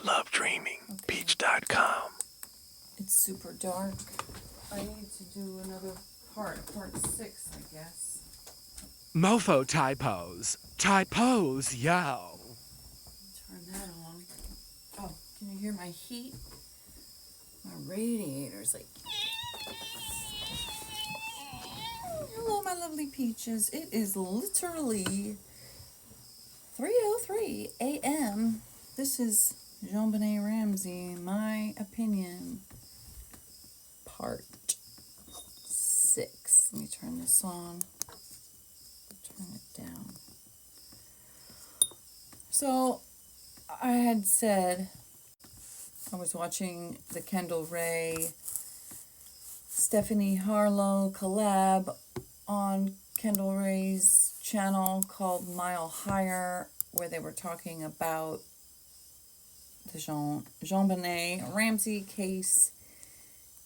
love dreaming. Okay. Peach.com. It's super dark. I need to do another part 6, I guess. Mofo typos. Typos, yo. Turn that on. Oh, can you hear my heat? My radiator's like... Hello, my lovely peaches. It is literally 3:03 a.m. This is Jonbenét Ramsey, my opinion, part 6. Let me turn this on. Turn it down. So, I had said I was watching the Kendall Ray Stephanie Harlow collab on Kendall Ray's channel called Mile Higher, where they were talking about the Jonbenét Ramsey case.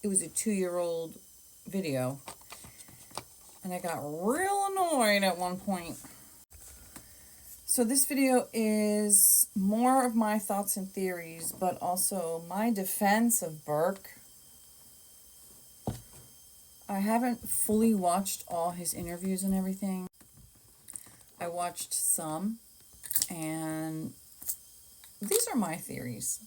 It was a 2-year-old video, and I got real annoyed at one point. So this video is more of my thoughts and theories, but also my defense of Burke. I haven't fully watched all his interviews and everything. I watched some, and these are my theories.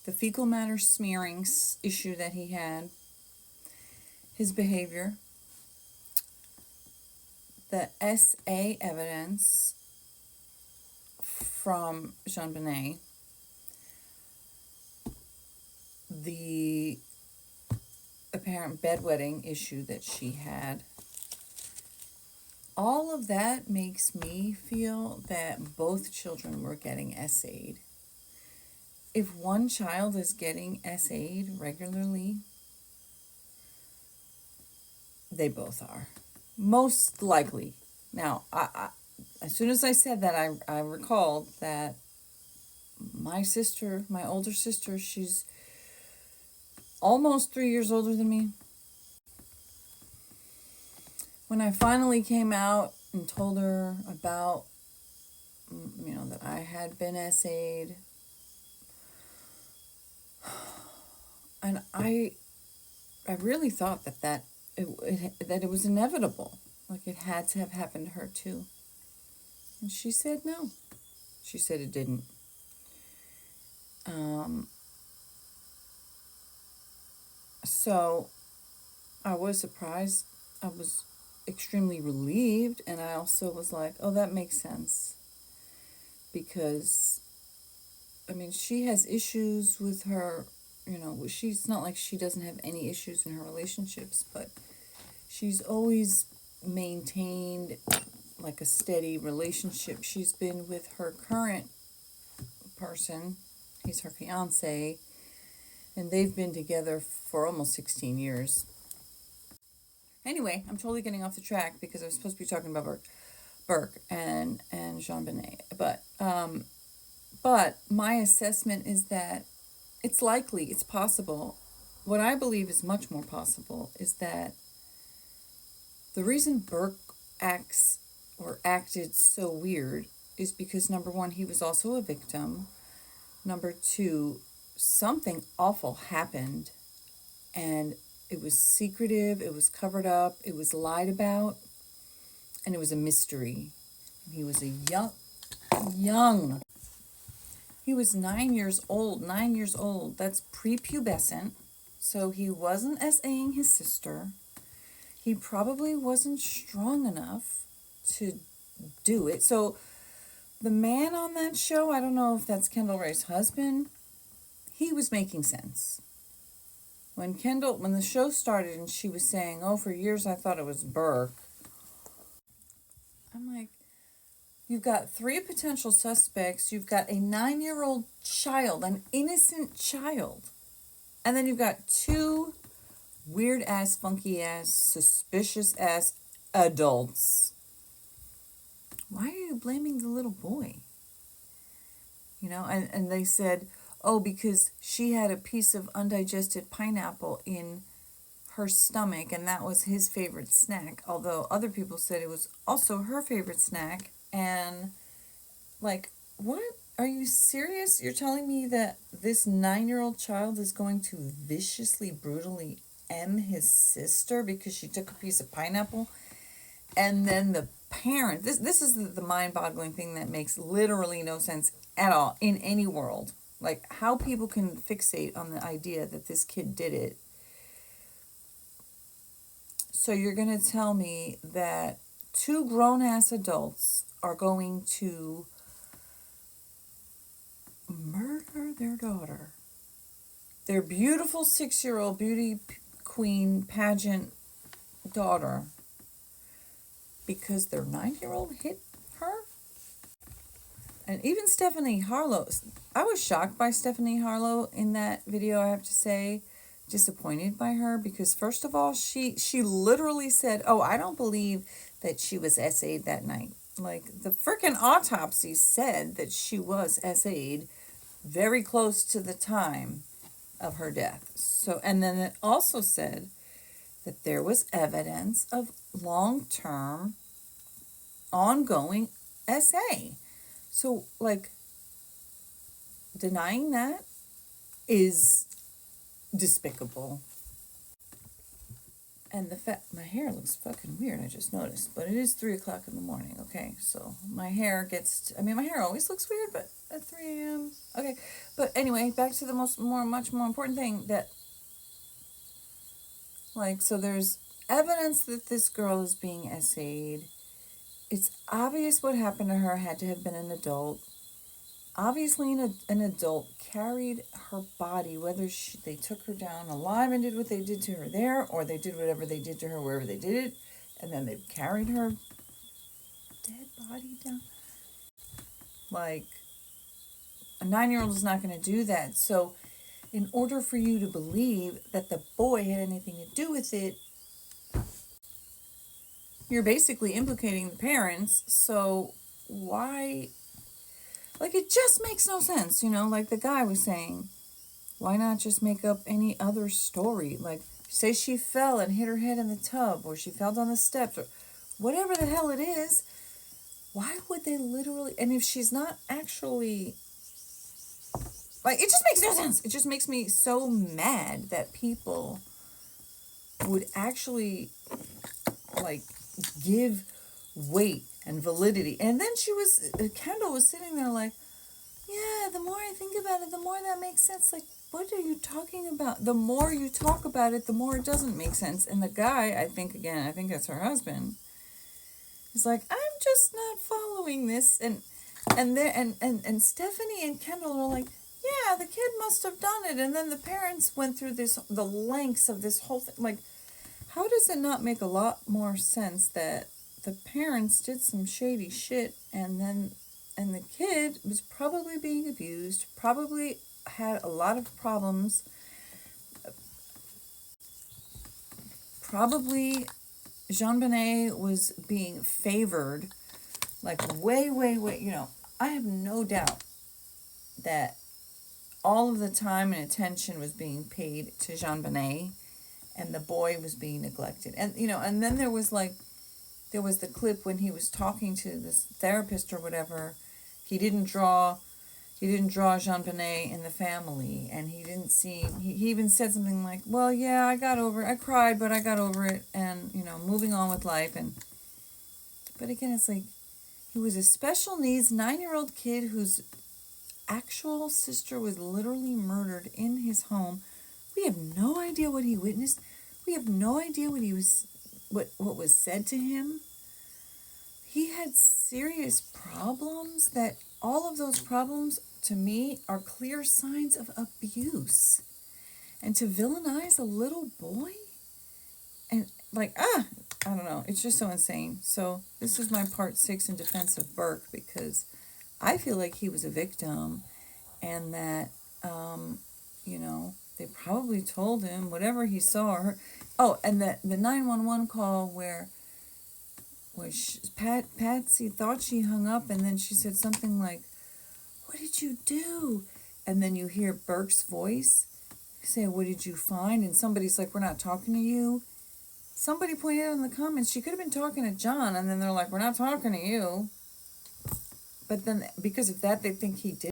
The fecal matter smearing issue that he had, his behavior, the SA evidence from Jonbenét, the apparent bedwetting issue that she had. All of that makes me feel that both children were getting SA'd. If one child is getting SA'd regularly, they both are. Most likely. Now, I as soon as I said that, I recalled that my sister, my older sister, she's almost 3 years older than me. When I finally came out and told her about, that I had been SA'd, and I really thought that it was inevitable, like it had to have happened to her too. And she said no. She said it didn't. So I was surprised. I was extremely relieved, and I also was like, oh, that makes sense. Because, she has issues with her, she's not like she doesn't have any issues in her relationships, but she's always maintained like a steady relationship. She's been with her current person, he's her fiance, and they've been together for almost 16 years. Anyway, I'm totally getting off the track because I was supposed to be talking about Burke and Jonbenét. But my assessment is that it's likely, it's possible. What I believe is much more possible is that the reason Burke acted so weird is because, number one, he was also a victim. Number two, something awful happened, and it was secretive, it was covered up, it was lied about, and it was a mystery. He was a young. He was 9 years old. That's prepubescent. So he wasn't SAing his sister. He probably wasn't strong enough to do it. So the man on that show, I don't know if that's Kendall Ray's husband, he was making sense. When the show started and she was saying, oh, for years I thought it was Burke, I'm like, you've got 3 potential suspects, you've got a 9-year-old child, an innocent child, and then you've got 2 weird-ass, funky-ass, suspicious-ass adults. Why are you blaming the little boy? And they said, oh, because she had a piece of undigested pineapple in her stomach, and that was his favorite snack, although other people said it was also her favorite snack. And, like, what Are you serious? You're telling me that this 9-year-old child is going to viciously, brutally end his sister because she took a piece of pineapple? And then the parent, this is the mind-boggling thing that makes literally no sense at all in any world. Like, how people can fixate on the idea that this kid did it. So you're going to tell me that 2 grown-ass adults are going to murder their daughter, their beautiful 6-year-old beauty queen pageant daughter, because their 9-year-old hit her? And even Stephanie Harlow, I was shocked by Stephanie Harlow in that video, I have to say. Disappointed by her, because first of all, she literally said, oh, I don't believe that she was SA'd that night. Like, the freaking autopsy said that she was SA'd very close to the time of her death. So, and then it also said that there was evidence of long-term, ongoing SA. So, like, denying that is despicable. And the fact, my hair looks fucking weird, I just noticed. But it is 3 o'clock in the morning, okay? So my hair gets, my hair always looks weird, but at 3 a.m. Okay, but anyway, back to the much more important thing that, like, so there's evidence that this girl is being SA'd. It's obvious what happened to her had to have been an adult. Obviously, an adult carried her body, whether they took her down alive and did what they did to her there, or they did whatever they did to her wherever they did it, and then they carried her dead body down. Like, a 9-year-old is not going to do that. So, in order for you to believe that the boy had anything to do with it, you're basically implicating the parents. So, why... Like, it just makes no sense, like the guy was saying. Why not just make up any other story? Like, say she fell and hit her head in the tub, or she fell down the steps, or whatever the hell it is. Why would they literally... And if she's not actually... Like, it just makes no sense. It just makes me so mad that people would actually, like, give weight and validity. And then Kendall was sitting there like, yeah, the more I think about it, the more that makes sense. Like, what are you talking about? The more you talk about it, the more it doesn't make sense. And the guy, I think that's her husband, is like, I'm just not following this. And Stephanie and Kendall are like, yeah, the kid must have done it. And then the parents went through the lengths of this whole thing. Like, how does it not make a lot more sense that the parents did some shady shit, and the kid was probably being abused, probably had a lot of problems, probably Jonbenét was being favored, like way, I have no doubt that all of the time and attention was being paid to Jonbenét, and the boy was being neglected. And, and then there was the clip when he was talking to this therapist or whatever. He didn't draw Jonbenét in the family, and he even said something like, well, yeah, I cried, but I got over it, and, moving on with life. But again, it's like, he was a special needs 9-year-old kid whose actual sister was literally murdered in his home. We have no idea what he witnessed. We have no idea what was said to him. He had serious problems, that all of those problems, to me, are clear signs of abuse. And to villainize a little boy? And, like, I don't know. It's just so insane. So this is my part 6 in defense of Burke, because I feel like he was a victim, and that, they probably told him whatever he saw or heard. Oh, and the 911 call where Patsy thought she hung up, and then she said something like, what did you do? And then you hear Burke's voice say, what did you find? And somebody's like, we're not talking to you. Somebody pointed out in the comments, she could have been talking to John, and then they're like, we're not talking to you. But then, because of that, they think he did.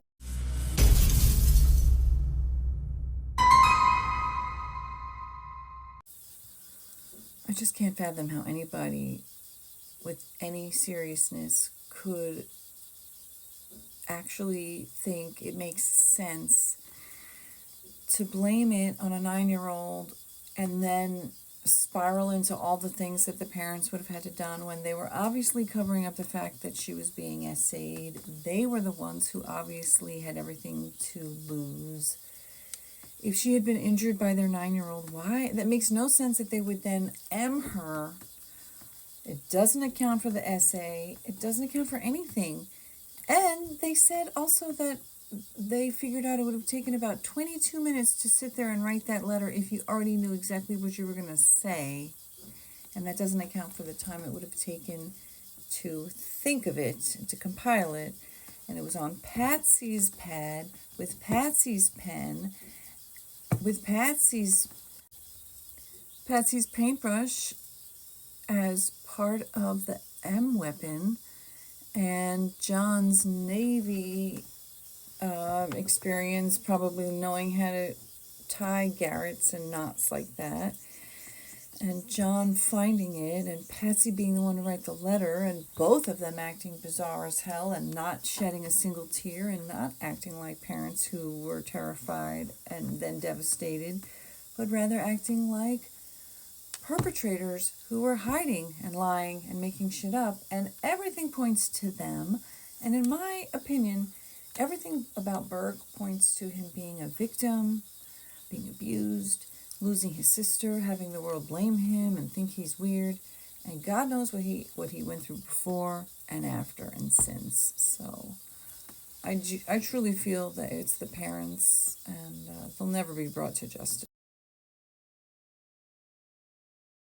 can't fathom how anybody with any seriousness could actually think it makes sense to blame it on a 9-year-old and then spiral into all the things that the parents would have had to done when they were obviously covering up the fact that she was being essayed. They were the ones who obviously had everything to lose. If she had been injured by their 9-year-old, why? That makes no sense that they would then her. It doesn't account for the essay. It doesn't account for anything. And they said also that they figured out it would have taken about 22 minutes to sit there and write that letter if you already knew exactly what you were going to say. And that doesn't account for the time it would have taken to think of it, to compile it. And it was on Patsy's pad, with Patsy's pen, with Patsy's paintbrush as part of the M weapon, and John's Navy experience, probably knowing how to tie garrets and knots like that, and John finding it, and Patsy being the one to write the letter, and both of them acting bizarre as hell and not shedding a single tear and not acting like parents who were terrified and then devastated, but rather acting like perpetrators who were hiding and lying and making shit up, and everything points to them. And in my opinion, everything about Burke points to him being a victim, being abused, losing his sister, having the world blame him and think he's weird, and God knows what he went through before and after and since. So I truly feel that it's the parents, and they'll never be brought to justice.